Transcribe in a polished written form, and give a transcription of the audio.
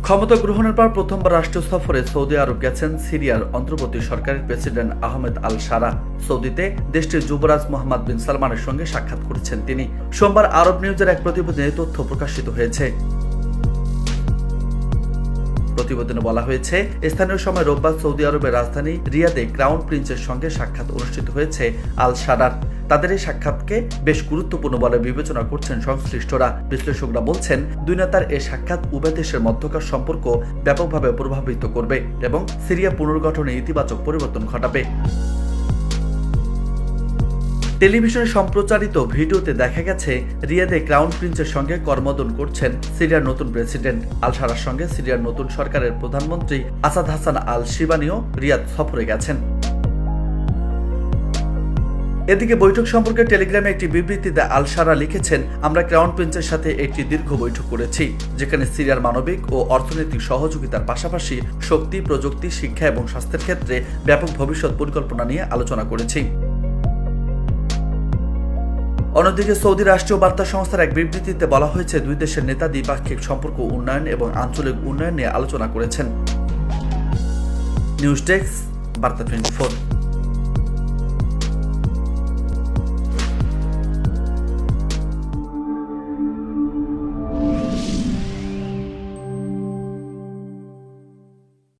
ক্ষমতা গ্রহণের পর প্রথমবার রাষ্ট্রীয় সফরে সৌদি আরব গেছেন সিরিয়ার অন্তর্বর্তী সরকারের প্রেসিডেন্ট আহমেদ আল সারা। সৌদিতে দেশটির যুবরাজ মোহাম্মদ বিন সালমানের সঙ্গে সাক্ষাৎ করেছেন তিনি। সোমবার আরব নিউজের এক প্রতিবেদনে তথ্য প্রকাশিত হয়েছে। প্রতিবেদনে বলা হয়েছে, স্থানীয় সময় রোববার সৌদি আরবের রাজধানী রিয়াদে ক্রাউন প্রিন্সের সঙ্গে সাক্ষাৎ অনুষ্ঠিত হয়েছে আল সারার। তাদের এই সাক্ষাৎকে বেশ গুরুত্বপূর্ণ বলে বিবেচনা করছেন সংশ্লিষ্টরা। বিশ্লেষকরা বলছেন, দুই নেতার এই সাক্ষাৎ উভয় দেশের মধ্যকার সম্পর্ক ব্যাপকভাবে প্রভাবিত করবে এবং সিরিয়া পুনর্গঠনে ইতিবাচক পরিবর্তন ঘটাবে। টেলিভিশনে সম্প্রচারিত ভিডিওতে দেখা গেছে, রিয়াদে ক্রাউন প্রিন্সের সঙ্গে করমর্দন করছেন সিরিয়ার নতুন প্রেসিডেন্ট। আল সারার সঙ্গে সিরিয়ার নতুন সরকারের প্রধানমন্ত্রী আসাদ হাসান আল শিবানিও রিয়াদ সফরে গেছেন। এদিকে বৈঠক সম্পর্কে টেলিগ্রামে একটি বিবৃতিতে আল সারা লিখেছেন, আমরা ক্রাউন প্রিন্সের সাথে একটি দীর্ঘ বৈঠক করেছি, যেখানে সিরিয়ার মানবিক ও অর্থনৈতিক সহযোগিতার পাশাপাশি শক্তি, প্রযুক্তি, শিক্ষা এবং স্বাস্থ্যের ক্ষেত্রে ব্যাপক ভবিষ্যৎ পরিকল্পনা নিয়ে আলোচনা করেছি। অন্যদিকে সৌদি রাষ্ট্রীয় বার্তা সংস্থার এক বিবৃতিতে বলা হয়েছে, দুই দেশের নেতা দ্বিপাক্ষিক সম্পর্ক উন্নয়ন এবং আঞ্চলিক উন্নয়ন নিয়ে আলোচনা করেছেন। নিউজ ডেস্ক, বার্তা 24।